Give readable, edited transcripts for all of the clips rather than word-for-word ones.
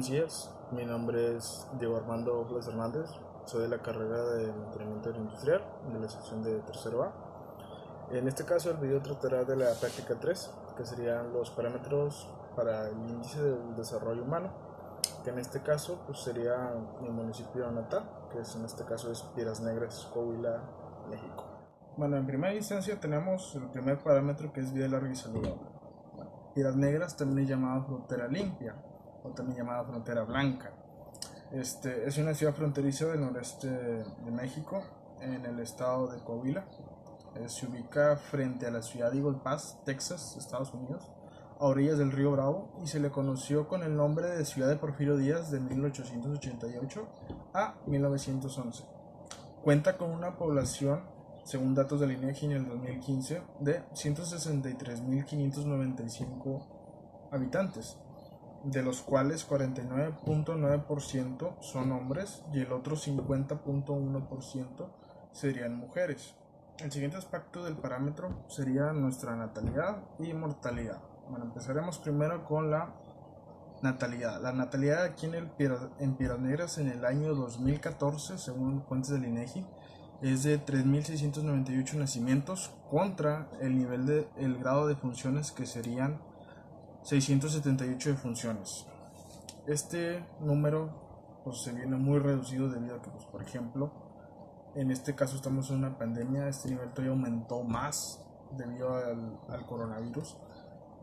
Buenos días, mi nombre es Diego Armando Flores Hernández, soy de la carrera de mantenimiento industrial de la sección de tercero A. En este caso el video tratará de la práctica 3, que serían los parámetros para el índice del desarrollo humano, que en este caso pues, sería mi municipio natal, que en este caso es Piedras Negras, Coahuila, México. Bueno, en primera instancia tenemos el primer parámetro que es vida larga y saludable. Piedras Negras también es llamada frontera limpia o también llamada frontera blanca. Es una ciudad fronteriza del noreste de México, en el estado de Coahuila. Se ubica frente a la ciudad de Eagle Pass, Texas, Estados Unidos, a orillas del río Bravo, y se le conoció con el nombre de Ciudad de Porfirio Díaz de 1888 a 1911. Cuenta con una población, según datos del INEGI en el 2015, de 163.595 habitantes, de los cuales 49.9% son hombres y el otro 50.1% serían mujeres. El siguiente aspecto del parámetro sería nuestra natalidad y mortalidad. Bueno, empezaremos primero con la natalidad. La natalidad aquí en Piedras Negras en el año 2014, según fuentes del INEGI, es de 3.698 nacimientos contra el grado de funciones, que serían 678 de funciones. Este número pues, se viene muy reducido debido a que, pues, por ejemplo, en este caso estamos en una pandemia. Este nivel todavía aumentó más debido al coronavirus,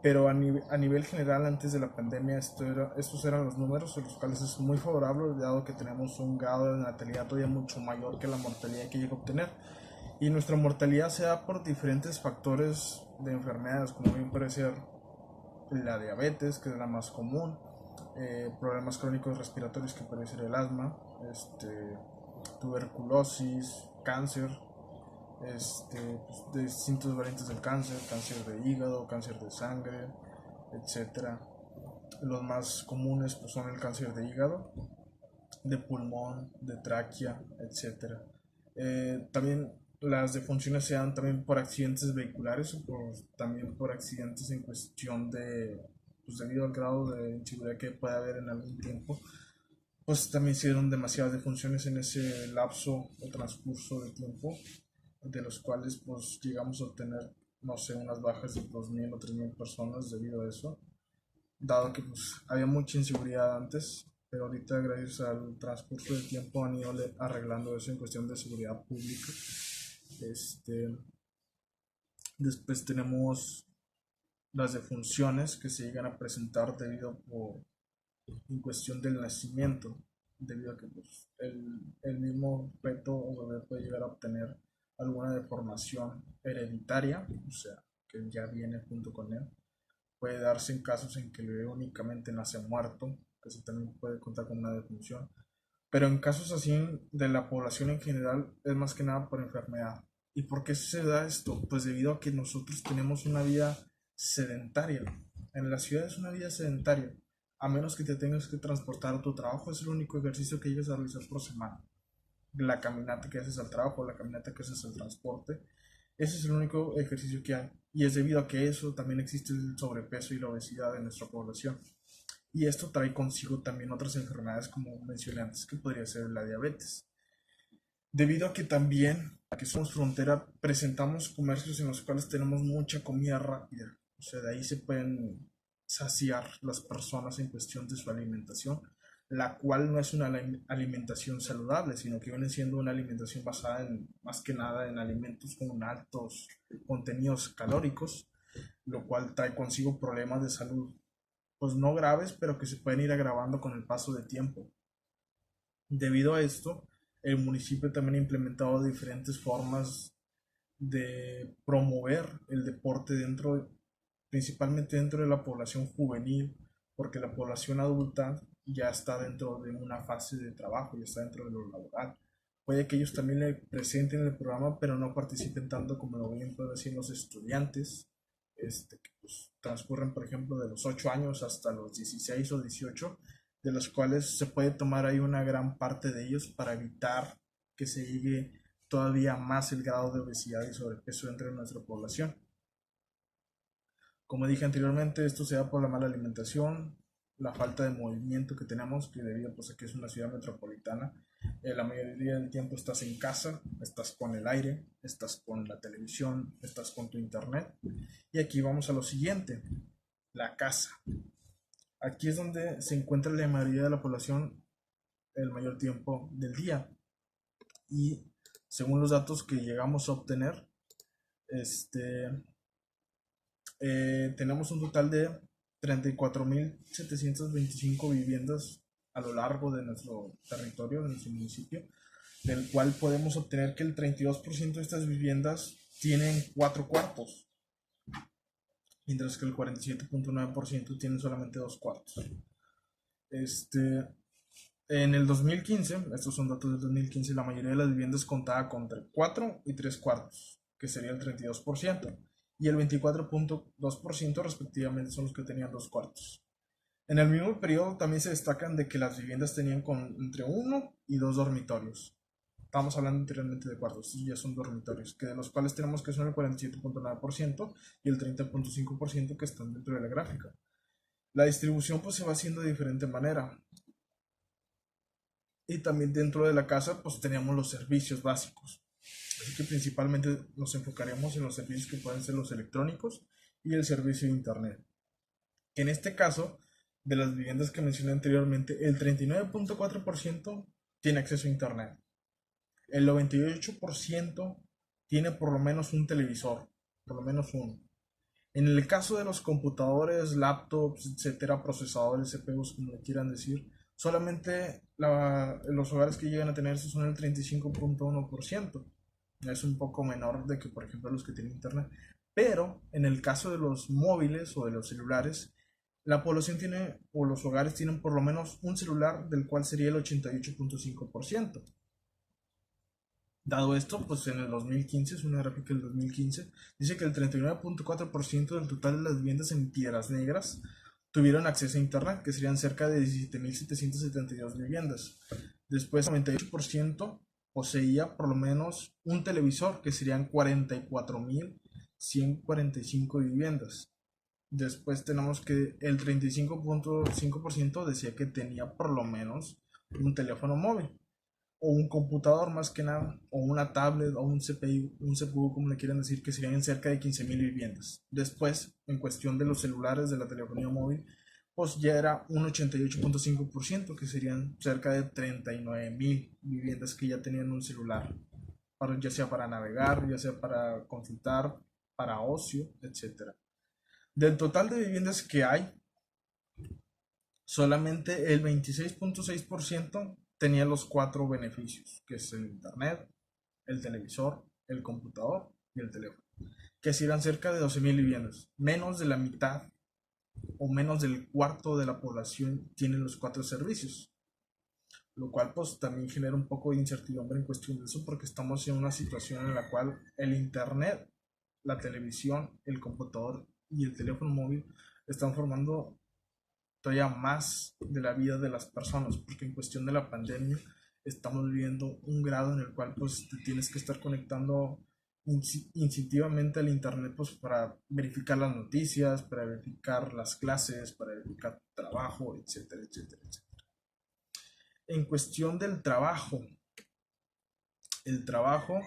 pero a nivel general antes de la pandemia estos eran los números, los cuales es muy favorable dado que tenemos un grado de natalidad todavía mucho mayor que la mortalidad que llega a obtener, y nuestra mortalidad se da por diferentes factores de enfermedades, como bien puede ser la diabetes, que es la más común, problemas crónicos respiratorios, que puede ser el asma, tuberculosis, cáncer, pues, de distintas variantes del cáncer, cáncer de hígado, cáncer de sangre, etcétera. Los más comunes pues, son el cáncer de hígado, de pulmón, de tráquea, etcétera. También las defunciones se dan también por accidentes vehiculares o también por accidentes en cuestión de, pues debido al grado de inseguridad que puede haber en algún tiempo, pues también se dieron demasiadas defunciones en ese lapso o transcurso de tiempo, de los cuales pues llegamos a obtener, no sé, unas bajas de 2.000 o 3.000 personas debido a eso, dado que pues había mucha inseguridad antes, pero ahorita gracias al transcurso del tiempo han ido arreglando eso en cuestión de seguridad pública. Después tenemos las defunciones que se llegan a presentar en cuestión del nacimiento, debido a que pues, el mismo feto o bebé puede llegar a obtener alguna deformación hereditaria, o sea, que ya viene junto con él. Puede darse en casos en que el bebé únicamente nace muerto, que eso también puede contar con una defunción. Pero en casos así de la población en general es más que nada por enfermedad. ¿Y por qué se da esto? Pues debido a que nosotros tenemos una vida sedentaria. En la ciudad es una vida sedentaria. A menos que te tengas que transportar a tu trabajo, es el único ejercicio que llegas a realizar por semana. La caminata que haces al trabajo, la caminata que haces al transporte, ese es el único ejercicio que hay. Y es debido a que eso también existe el sobrepeso y la obesidad en nuestra población. Y esto trae consigo también otras enfermedades, como mencioné antes, que podría ser la diabetes. Debido a que también, a que somos frontera, presentamos comercios en los cuales tenemos mucha comida rápida. O sea, de ahí se pueden saciar las personas en cuestión de su alimentación, la cual no es una alimentación saludable, sino que viene siendo una alimentación basada en, más que nada, en alimentos con altos contenidos calóricos, lo cual trae consigo problemas de salud, pues no graves, pero que se pueden ir agravando con el paso del tiempo. Debido a esto, el municipio también ha implementado diferentes formas de promover el deporte principalmente dentro de la población juvenil, porque la población adulta ya está dentro de una fase de trabajo, ya está dentro de lo laboral. Puede que ellos también le presenten el programa, pero no participen tanto como lo bien pueden decir los estudiantes, que pues, transcurren, por ejemplo, de los 8 años hasta los 16 o 18, de los cuales se puede tomar ahí una gran parte de ellos para evitar que se llegue todavía más el grado de obesidad y sobrepeso entre nuestra población. Como dije anteriormente, esto se da por la mala alimentación, la falta de movimiento que tenemos, que debido pues, a que es una ciudad metropolitana, la mayoría del tiempo estás en casa, estás con el aire, estás con la televisión, estás con tu internet. Y aquí vamos a lo siguiente, la casa. Aquí es donde se encuentra la mayoría de la población el mayor tiempo del día. Y según los datos que llegamos a obtener, tenemos un total de 34.725 viviendas a lo largo de nuestro territorio, de nuestro municipio, del cual podemos obtener que el 32% de estas viviendas tienen 4 cuartos, mientras que el 47.9% tienen solamente 2 cuartos. En el 2015, estos son datos del 2015, la mayoría de las viviendas contaba con 4 y 3 cuartos, que sería el 32%, y el 24.2% respectivamente son los que tenían 2 cuartos. En el mismo periodo también se destacan de que las viviendas tenían entre 1 y 2 dormitorios. Estamos hablando anteriormente de cuartos, y ya son dormitorios, que de los cuales tenemos que son el 47.9% y el 30.5% que están dentro de la gráfica. La distribución pues se va haciendo de diferente manera. Y también dentro de la casa pues tenemos los servicios básicos. Así que principalmente nos enfocaremos en los servicios que pueden ser los electrónicos y el servicio de internet. En este caso, de las viviendas que mencioné anteriormente, el 39.4% tiene acceso a internet. El 98% tiene por lo menos un televisor, por lo menos uno. En el caso de los computadores, laptops, etcétera, procesadores, CPUs, como le quieran decir, solamente los hogares que llegan a tener eso son el 35.1%. Es un poco menor de que, por ejemplo, los que tienen internet. Pero en el caso de los móviles o de los celulares, la población tiene, o los hogares tienen por lo menos un celular, del cual sería el 88.5%. Dado esto, pues en el 2015, es una gráfica del 2015, dice que el 39.4% del total de las viviendas en Piedras Negras tuvieron acceso a internet, que serían cerca de 17.772 viviendas. Después, el 98% poseía por lo menos un televisor, que serían 44.145 viviendas. Después tenemos que el 35.5% decía que tenía por lo menos un teléfono móvil o un computador más que nada, o una tablet o un CPU como le quieran decir, que serían cerca de 15.000 viviendas. Después, en cuestión de los celulares, de la telefonía móvil, pues ya era un 88.5%, que serían cerca de 39.000 viviendas que ya tenían un celular, ya sea para navegar, ya sea para consultar, para ocio, etc. Del total de viviendas que hay, solamente el 26.6% tenía los 4 beneficios, que es el internet, el televisor, el computador y el teléfono, que si eran cerca de 12.000 viviendas. Menos de la mitad o menos del cuarto de la población tienen los 4 servicios, lo cual pues también genera un poco de incertidumbre en cuestión de eso, porque estamos en una situación en la cual el internet, la televisión, el computador y el teléfono móvil están formando todavía más de la vida de las personas, porque en cuestión de la pandemia estamos viviendo un grado en el cual pues te tienes que estar conectando instintivamente al internet pues para verificar las noticias, para verificar las clases, para verificar trabajo, etcétera, etcétera, etcétera. En cuestión del trabajo, el trabajo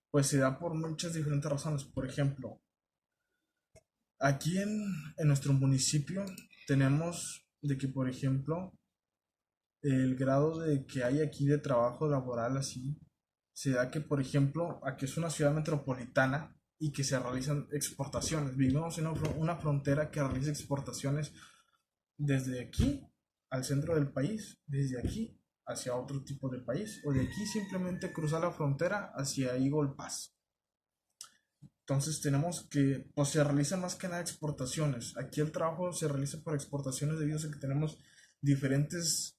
pues se da por muchas diferentes razones. Por ejemplo, aquí en nuestro municipio tenemos de que, por ejemplo, el grado de que hay aquí de trabajo laboral así, se da que, por ejemplo, aquí es una ciudad metropolitana y que se realizan exportaciones. Vivimos en una frontera que realiza exportaciones desde aquí al centro del país, desde aquí hacia otro tipo de país, o de aquí simplemente cruzar la frontera hacia Eagle Pass. Entonces tenemos que, pues se realizan más que nada exportaciones. Aquí el trabajo se realiza por exportaciones debido a que tenemos diferentes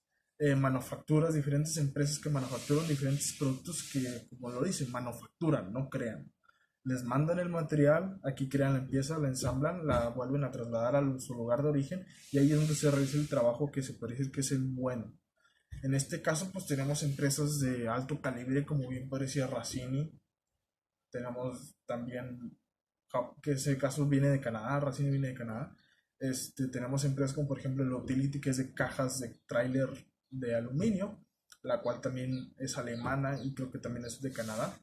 manufacturas, diferentes empresas que manufacturan diferentes productos que, como lo dicen, manufacturan, no crean. Les mandan el material, aquí crean la pieza, la ensamblan, la vuelven a trasladar a su lugar de origen y ahí es donde se realiza el trabajo que se parece que es el bueno. En este caso, pues tenemos empresas de alto calibre, como bien parecía Racini. Tenemos también, que ese caso viene de Canadá, Racine viene de Canadá. Tenemos empresas como por ejemplo el Utility, que es de cajas de tráiler de aluminio, la cual también es alemana y creo que también es de Canadá.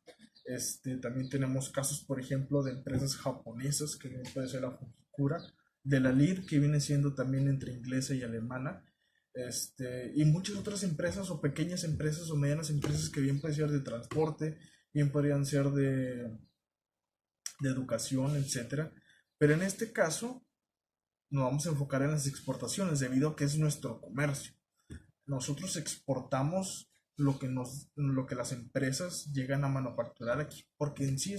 También tenemos casos, por ejemplo, de empresas japonesas, que bien puede ser la Fujikura, de la LIR, que viene siendo también entre inglesa y alemana, y muchas otras empresas o pequeñas empresas o medianas empresas que bien pueden ser de transporte, bien podrían ser de educación, etcétera. Pero en este caso nos vamos a enfocar en las exportaciones debido a que es nuestro comercio. Nosotros exportamos lo que las empresas llegan a manufacturar aquí, porque en sí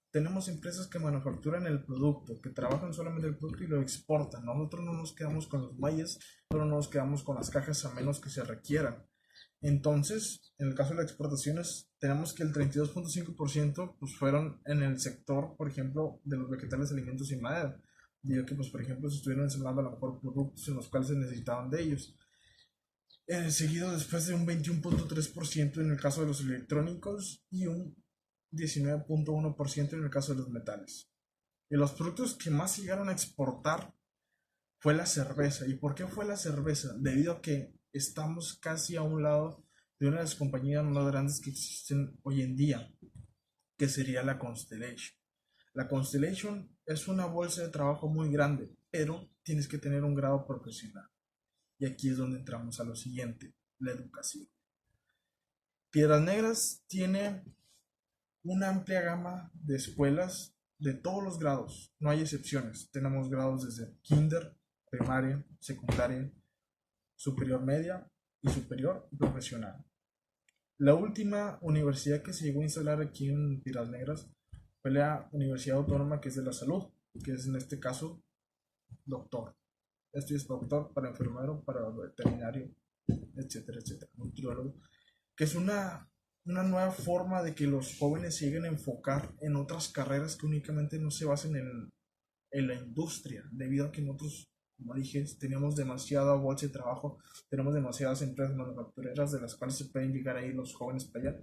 tenemos empresas que manufacturan el producto, que trabajan solamente el producto y lo exportan. Nosotros no nos quedamos con los muelles, no nos quedamos con las cajas a menos que se requieran. Entonces, en el caso de las exportaciones, tenemos que el 32.5% pues fueron en el sector, por ejemplo, de los vegetales, alimentos y madera. Digo que, pues, por ejemplo, se estuvieron ensamblando a lo mejor productos en los cuales se necesitaban de ellos. Seguido después de un 21.3% en el caso de los electrónicos y un 19.1% en el caso de los metales. Y los productos que más llegaron a exportar fue la cerveza. ¿Y por qué fue la cerveza? Debido a que estamos casi a un lado de una de las compañías más grandes que existen hoy en día, que sería la Constellation. La Constellation es una bolsa de trabajo muy grande, pero tienes que tener un grado profesional. Y aquí es donde entramos a lo siguiente, la educación. Piedras Negras tiene una amplia gama de escuelas de todos los grados, no hay excepciones. Tenemos grados desde kinder, primaria, secundaria, superior media y superior y profesional. La última universidad que se llegó a instalar aquí en Piedras Negras fue la Universidad Autónoma, que es de la Salud, que es en este caso doctor. Esto es doctor para enfermero, para veterinario, etcétera, etcétera, nutriólogo, que es una nueva forma de que los jóvenes lleguen a enfocar en otras carreras que únicamente no se basen en la industria, debido a que nosotros, como dije, tenemos demasiada bolsa de trabajo, tenemos demasiadas empresas manufactureras de las cuales se pueden llegar a ir los jóvenes para allá,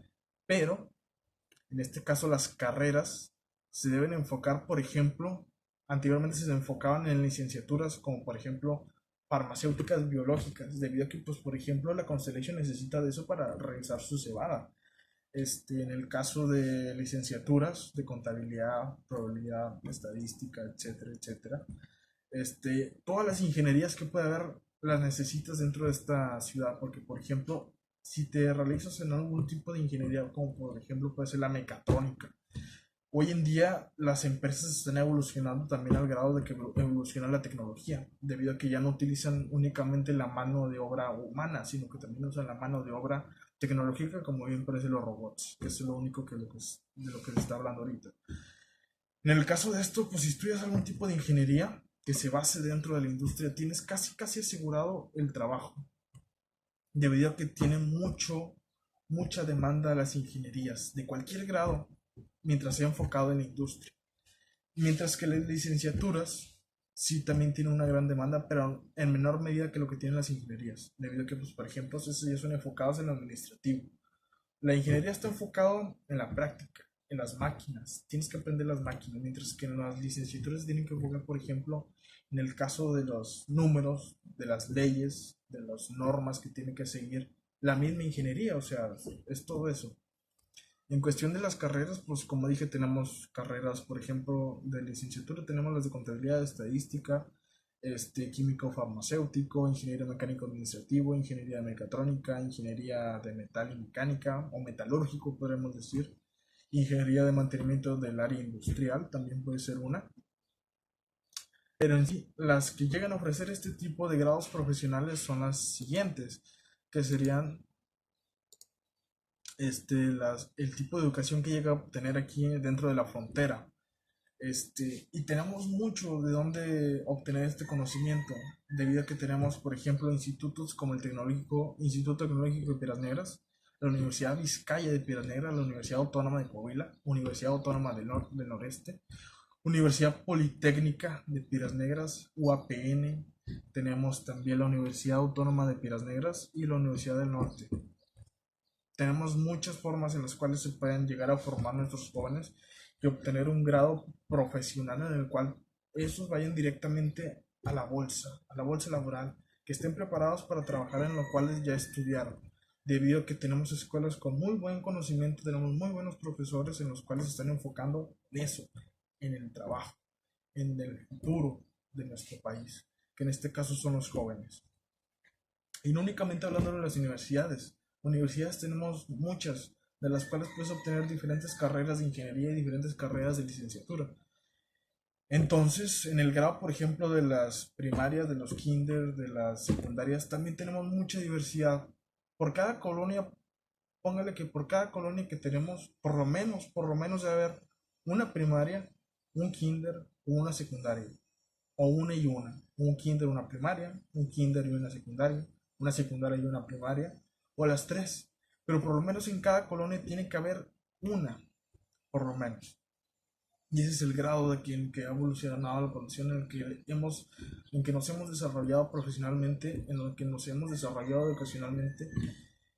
pero en este caso las carreras se deben enfocar, por ejemplo, anteriormente se enfocaban en licenciaturas como por ejemplo farmacéuticas biológicas, debido a que, pues, por ejemplo, la Constellation necesita de eso para realizar su cebada. En el caso de licenciaturas de contabilidad, probabilidad, estadística, etcétera, etcétera, todas las ingenierías que puede haber las necesitas dentro de esta ciudad, porque, por ejemplo, si te realizas en algún tipo de ingeniería, como por ejemplo puede ser la mecatrónica, hoy en día las empresas están evolucionando también al grado de que evoluciona la tecnología, debido a que ya no utilizan únicamente la mano de obra humana, sino que también usan la mano de obra tecnológica, como bien parece los robots, que es lo único de lo que se está hablando ahorita. En el caso de esto, pues si estudias algún tipo de ingeniería que se base dentro de la industria, tienes casi asegurado el trabajo, debido a que tiene mucha demanda a las ingenierías de cualquier grado, mientras sea enfocado en la industria. Mientras que las licenciaturas sí también tienen una gran demanda, pero en menor medida que lo que tienen las ingenierías, debido a que, pues, por ejemplo, esos ya son enfocados en lo administrativo. La ingeniería está enfocado en la práctica, en las máquinas. Tienes que aprender las máquinas, mientras que en las licenciaturas tienen que enfocar, por ejemplo, en el caso de los números, de las leyes, de las normas que tiene que seguir la misma ingeniería, o sea, es todo eso. En cuestión de las carreras, pues como dije, tenemos carreras, por ejemplo, de licenciatura, tenemos las de contabilidad, estadística, químico farmacéutico, ingeniería mecánico administrativo, ingeniería mecatrónica, ingeniería de metal y mecánica, o metalúrgico, podríamos decir, ingeniería de mantenimiento del área industrial, también puede ser una. Pero en sí, las que llegan a ofrecer este tipo de grados profesionales son las siguientes, que serían el tipo de educación que llega a obtener aquí dentro de la frontera. Y tenemos mucho de dónde obtener este conocimiento, debido a que tenemos, por ejemplo, institutos como el Instituto Tecnológico de Piedras Negras, la Universidad Vizcaya de Piedras Negras, la Universidad Autónoma de Coahuila, Universidad Autónoma del Noreste, Universidad Politécnica de Piedras Negras, UAPN, tenemos también la Universidad Autónoma de Piedras Negras y la Universidad del Norte. Tenemos muchas formas en las cuales se pueden llegar a formar nuestros jóvenes y obtener un grado profesional en el cual esos vayan directamente a la bolsa laboral, que estén preparados para trabajar en lo cual ya estudiaron, debido a que tenemos escuelas con muy buen conocimiento, tenemos muy buenos profesores en los cuales se están enfocando en eso, en el trabajo, en el futuro de nuestro país, que en este caso son los jóvenes. Y no únicamente hablando de las universidades. Universidades tenemos muchas, de las cuales puedes obtener diferentes carreras de ingeniería y diferentes carreras de licenciatura. Entonces, en el grado, por ejemplo, de las primarias, de los kinder, de las secundarias, también tenemos mucha diversidad. Por cada colonia, póngale que por cada colonia que tenemos, por lo menos debe haber una primaria, un kinder o una secundaria. O una y un kinder, una primaria, un kinder y una secundaria y una primaria, o las tres. Pero por lo menos en cada colonia tiene que haber una, por lo menos. Y ese es el grado de que ha evolucionado la población en que nos hemos desarrollado profesionalmente, en el que nos hemos desarrollado educacionalmente.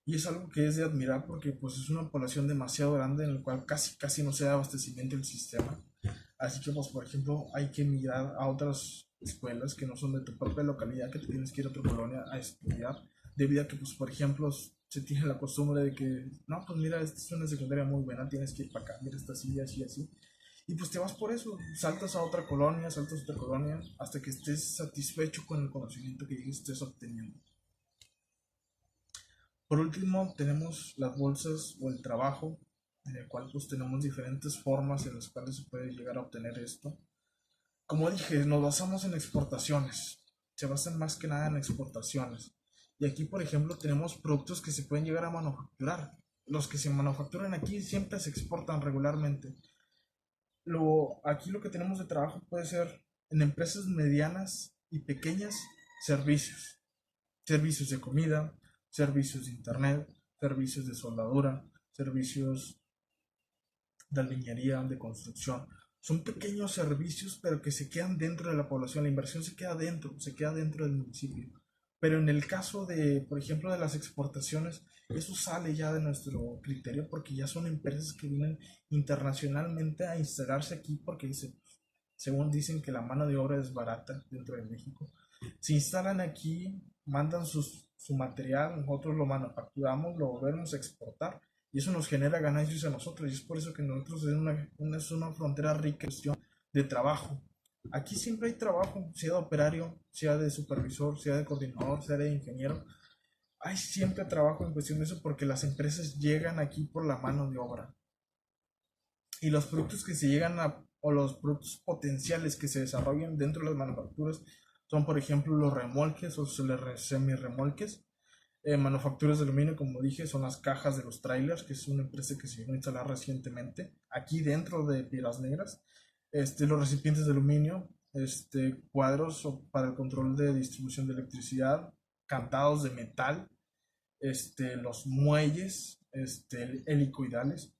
Y es algo que es de admirar porque pues es una población demasiado grande en el cual casi no se da abastecimiento del sistema. Así que pues por ejemplo hay que migrar a otras escuelas que no son de tu propia localidad, que te tienes que ir a otra colonia a estudiar, debido a que pues por ejemplo se tiene la costumbre de que no, pues mira, esta es una secundaria muy buena, tienes que ir para acá, mira, esta así, así, así. Y pues te vas por eso, saltas a otra colonia, hasta que estés satisfecho con el conocimiento que estés obteniendo. Por último, tenemos las bolsas o el trabajo, en el cual pues tenemos diferentes formas en las cuales se puede llegar a obtener esto. Como dije, nos basamos en exportaciones, se basan más que nada en exportaciones. Y aquí, por ejemplo, tenemos productos que se pueden llegar a manufacturar. Los que se manufacturan aquí siempre se exportan regularmente. Aquí lo que tenemos de trabajo puede ser en empresas medianas y pequeñas, servicios. Servicios de comida, servicios de internet, servicios de soldadura, servicios de albañilería, de construcción. Son pequeños servicios, pero que se quedan dentro de la población. La inversión se queda dentro del municipio. Pero en el caso de, por ejemplo, de las exportaciones, eso sale ya de nuestro criterio porque ya son empresas que vienen internacionalmente a instalarse aquí porque según dicen que la mano de obra es barata dentro de México. Se instalan aquí, mandan su material, nosotros lo manufacturamos, lo volvemos a exportar y eso nos genera ganancias a nosotros y es por eso que nosotros es una frontera rica en cuestión de trabajo. Aquí siempre hay trabajo, sea de operario, sea de supervisor, sea de coordinador, sea de ingeniero. Hay siempre trabajo en cuestión de eso porque las empresas llegan aquí por la mano de obra. Y los productos que se llegan o los productos potenciales que se desarrollan dentro de las manufacturas son, por ejemplo, los remolques o semi-remolques. Manufacturas de aluminio, como dije, son las cajas de los trailers, que es una empresa que se llegó a instalar recientemente aquí dentro de Piedras Negras. Los recipientes de aluminio, cuadros para el control de distribución de electricidad, cantados de metal, los muelles, helicoidales.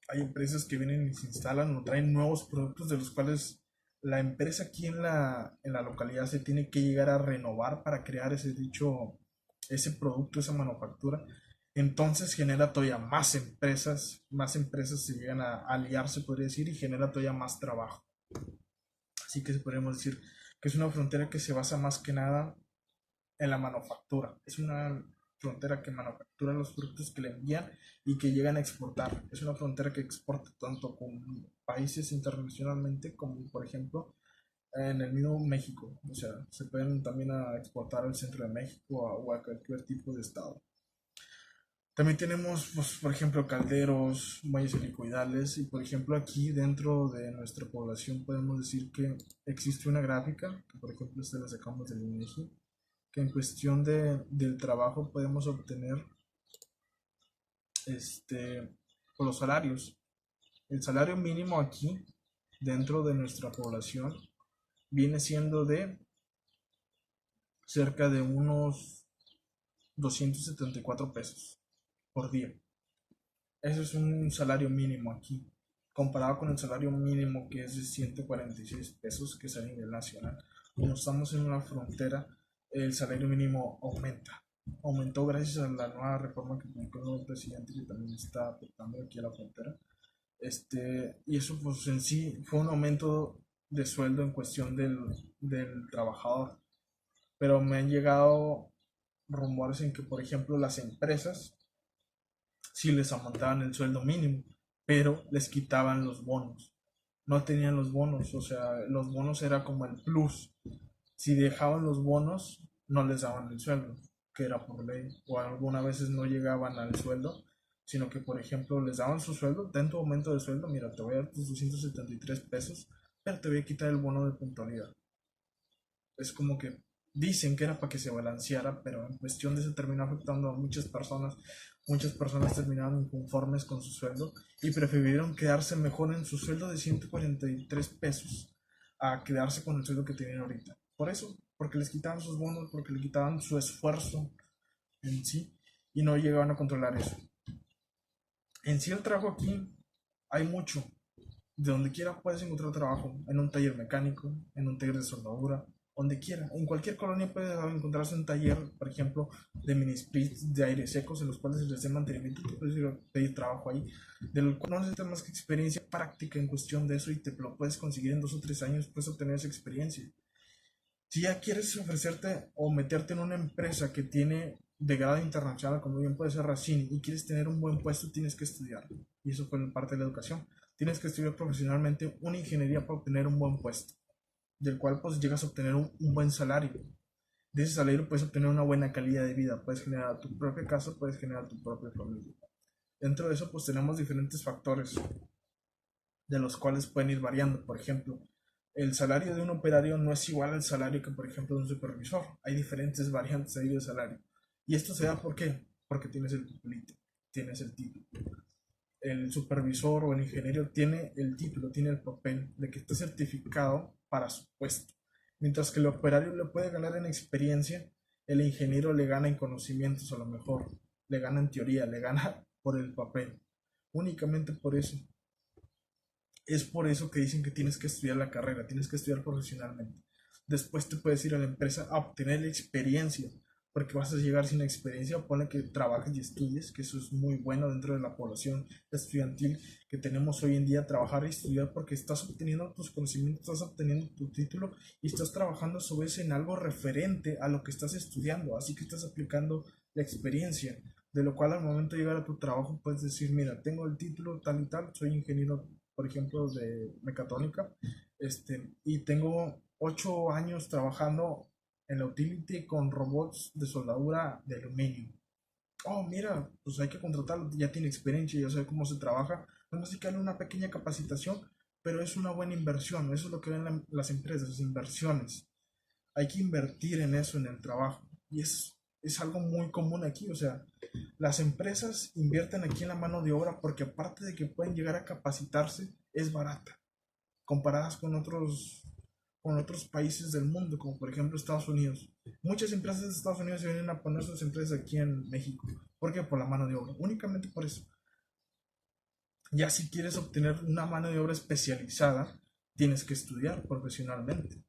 Hay empresas que vienen y se instalan o traen nuevos productos de los cuales la empresa aquí en la localidad se tiene que llegar a renovar para crear ese producto, esa manufactura. Entonces genera todavía más empresas se llegan a aliarse, podría decir, y genera todavía más trabajo. Así que podríamos decir que es una frontera que se basa más que nada en la manufactura. Es una frontera que manufactura los productos que le envían y que llegan a exportar. Es una frontera que exporta tanto con países internacionalmente como por ejemplo en el mismo México. O sea, se pueden también exportar al centro de México o a cualquier tipo de estado. También tenemos, pues, por ejemplo, calderos, muelles helicoidales y, por ejemplo, aquí dentro de nuestra población podemos decir que existe una gráfica, que por ejemplo esta la sacamos del INEGI, que en cuestión del trabajo podemos obtener por los salarios. El salario mínimo aquí, dentro de nuestra población, viene siendo de cerca de unos 274 pesos por día. Eso es un salario mínimo aquí, comparado con el salario mínimo que es de 146 pesos, que es a nivel nacional. Como estamos en una frontera, el salario mínimo aumentó gracias a la nueva reforma que publicó el nuevo presidente, que también está afectando aquí a la frontera. Y eso pues en sí fue un aumento de sueldo en cuestión del trabajador. Pero me han llegado rumores en que, por ejemplo, las empresas sí les aumentaban el sueldo mínimo, pero les quitaban los bonos. No tenían los bonos, o sea, los bonos era como el plus. Si dejaban los bonos, no les daban el sueldo, que era por ley, o algunas veces no llegaban al sueldo, sino que, por ejemplo, les daban su sueldo, ten tu aumento de sueldo, mira, te voy a dar tus 273 pesos, pero te voy a quitar el bono de puntualidad. Es como que dicen que era para que se balanceara, pero en cuestión de eso terminó afectando a muchas personas. Muchas personas terminaron inconformes con su sueldo y prefirieron quedarse mejor en su sueldo de 143 pesos a quedarse con el sueldo que tienen ahorita. Por eso, porque les quitaban sus bonos, porque le quitaban su esfuerzo en sí y no llegaban a controlar eso. En sí el trabajo aquí hay mucho. De donde quiera puedes encontrar trabajo, en un taller mecánico, en un taller de soldadura, donde quiera. En cualquier colonia puede encontrarse un taller, por ejemplo, de mini splits de aire secos en los cuales se les dé mantenimiento. Tú puedes ir a pedir trabajo ahí, del cual no necesitas más que experiencia práctica en cuestión de eso y te lo puedes conseguir en 2 o 3 años, puedes obtener esa experiencia. Si ya quieres ofrecerte o meterte en una empresa que tiene de grado internacional, como bien puede ser Racine, y quieres tener un buen puesto, tienes que estudiar. Y eso fue parte de la educación. Tienes que estudiar profesionalmente una ingeniería para obtener un buen puesto, del cual pues llegas a obtener un buen salario. De ese salario puedes obtener una buena calidad de vida, puedes generar tu propia casa, puedes generar tu propia familia. Dentro de eso pues tenemos diferentes factores de los cuales pueden ir variando. Por ejemplo, el salario de un operario no es igual al salario que, por ejemplo, de un supervisor. Hay diferentes variantes ahí de salario. ¿Y esto se da por qué? Porque tienes el titulito, tienes el título. El supervisor o el ingeniero tiene el título, tiene el papel de que está certificado para su puesto. Mientras que el operario le puede ganar en experiencia, el ingeniero le gana en conocimientos a lo mejor, le gana en teoría, le gana por el papel. Únicamente por eso. Es por eso que dicen que tienes que estudiar la carrera, tienes que estudiar profesionalmente. Después te puedes ir a la empresa a obtener experiencia, porque vas a llegar sin experiencia, pone que trabajes y estudies, que eso es muy bueno dentro de la población estudiantil que tenemos hoy en día, trabajar y estudiar porque estás obteniendo tus conocimientos, estás obteniendo tu título y estás trabajando a su vez en algo referente a lo que estás estudiando, así que estás aplicando la experiencia, de lo cual al momento de llegar a tu trabajo puedes decir, mira, tengo el título tal y tal, soy ingeniero, por ejemplo, de mecatrónica, y tengo 8 años trabajando en la utility con robots de soldadura de aluminio. Oh, mira, pues hay que contratarlo, ya tiene experiencia, ya sabe cómo se trabaja. No más hay que darle una pequeña capacitación, pero es una buena inversión. Eso es lo que ven las empresas, las inversiones. Hay que invertir en eso, en el trabajo. Y es algo muy común aquí. O sea, las empresas invierten aquí en la mano de obra porque aparte de que pueden llegar a capacitarse, es barata comparadas con otros países del mundo, como por ejemplo Estados Unidos. Muchas empresas de Estados Unidos se vienen a poner sus empresas aquí en México. ¿Por qué? Por la mano de obra. Únicamente por eso. Ya si quieres obtener una mano de obra especializada, tienes que estudiar profesionalmente.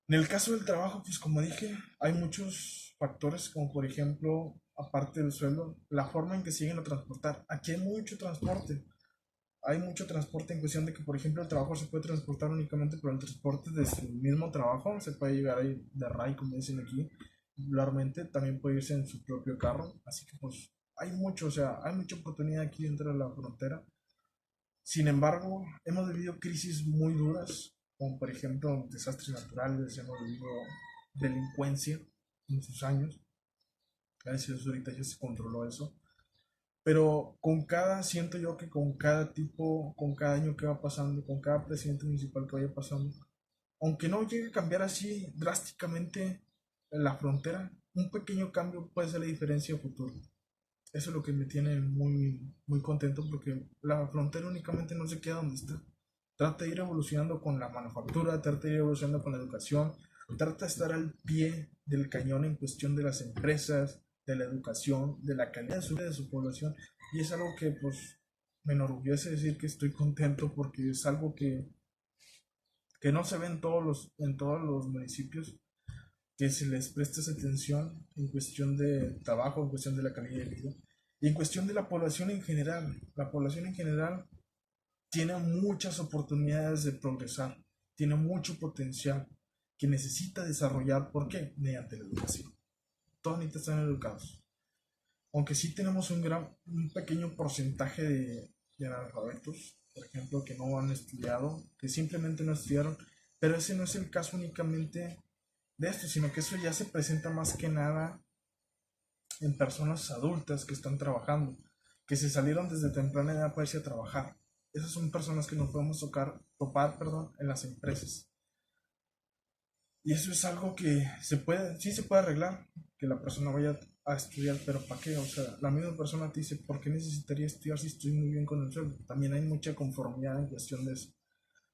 En el caso del trabajo, pues como dije, hay muchos factores, como por ejemplo, aparte del sueldo, la forma en que siguen a transportar. Aquí hay mucho transporte. Hay mucho transporte en cuestión de que, por ejemplo, el trabajo se puede transportar únicamente por el transporte de su mismo trabajo. Se puede llegar ahí de RAI, como dicen aquí, regularmente. También puede irse en su propio carro. Así que, pues, hay mucho, o sea, hay mucha oportunidad aquí dentro de la frontera. Sin embargo, hemos vivido crisis muy duras, como por ejemplo desastres naturales, hemos vivido delincuencia en sus años. Gracias a Dios ahorita ya se controló eso. Pero siento yo que con cada tipo, con cada año que va pasando, con cada presidente municipal que vaya pasando, aunque no llegue a cambiar así drásticamente la frontera, un pequeño cambio puede ser la diferencia a futuro. Eso es lo que me tiene muy, muy contento porque la frontera únicamente no se queda donde está. Trata de ir evolucionando con la manufactura, trata de ir evolucionando con la educación, trata de estar al pie del cañón en cuestión de las empresas, de la educación, de la calidad de su población. Y es algo que pues me enorgullece decir que estoy contento porque es algo que no se ve en todos los municipios, que se les preste esa atención en cuestión de trabajo, en cuestión de la calidad de vida y en cuestión de la población en general. La población en general tiene muchas oportunidades de progresar. tiene mucho potencial que necesita desarrollar. ¿Por qué? Mediante la educación. Todos necesitan estar educados. Aunque sí tenemos un pequeño porcentaje de analfabetos, por ejemplo, que no han estudiado, que simplemente no estudiaron, pero ese no es el caso únicamente de esto, sino que eso ya se presenta más que nada en personas adultas que están trabajando, que se salieron desde temprana edad para irse a trabajar. Esas son personas que nos podemos topar, en las empresas. Y eso es algo que sí se puede arreglar, que la persona vaya a estudiar, pero ¿para qué? O sea, la misma persona te dice, ¿por qué necesitaría estudiar si estoy muy bien con el sueldo? También hay mucha conformidad en cuestión de eso.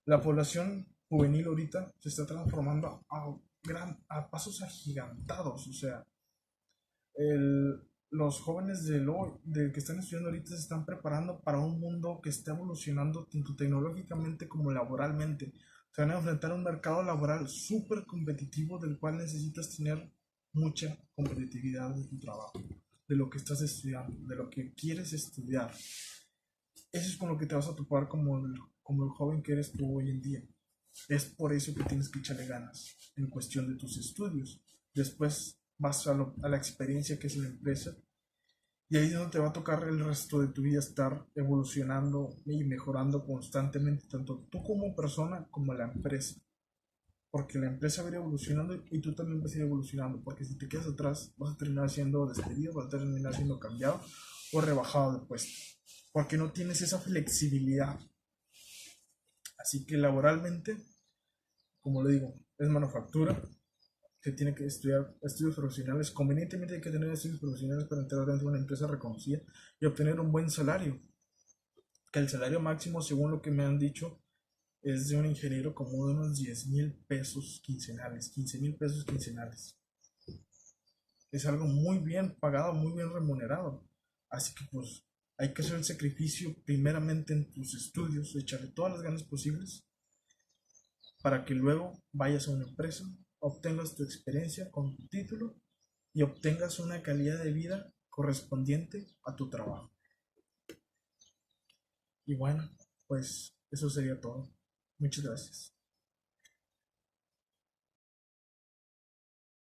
La población juvenil ahorita se está transformando a pasos agigantados, o sea, los jóvenes de que están estudiando ahorita se están preparando para un mundo que está evolucionando tanto tecnológicamente como laboralmente. Se van a enfrentar a un mercado laboral súper competitivo del cual necesitas tener mucha competitividad de tu trabajo, de lo que estás estudiando, de lo que quieres estudiar. Eso es con lo que te vas a topar como el joven que eres tú hoy en día. Es por eso que tienes que echarle ganas en cuestión de tus estudios. Después vas a la experiencia que es la empresa y ahí es donde te va a tocar el resto de tu vida estar evolucionando y mejorando constantemente, tanto tú como persona como la empresa. Porque la empresa va a ir evolucionando y tú también vas a ir evolucionando. Porque si te quedas atrás, vas a terminar siendo despedido, vas a terminar siendo cambiado o rebajado de puesto. Porque no tienes esa flexibilidad. Así que laboralmente, como le digo, es manufactura, que tiene que estudiar estudios profesionales. Convenientemente hay que tener estudios profesionales para entrar dentro de una empresa reconocida y obtener un buen salario. Que el salario máximo, según lo que me han dicho, es de un ingeniero como de unos 10,000 pesos quincenales, 15,000 pesos quincenales. Es algo muy bien pagado, muy bien remunerado. Así que pues hay que hacer el sacrificio primeramente en tus estudios, echarle todas las ganas posibles para que luego vayas a una empresa, obtengas tu experiencia con tu título y obtengas una calidad de vida correspondiente a tu trabajo. Y bueno, pues eso sería todo. Muchas gracias.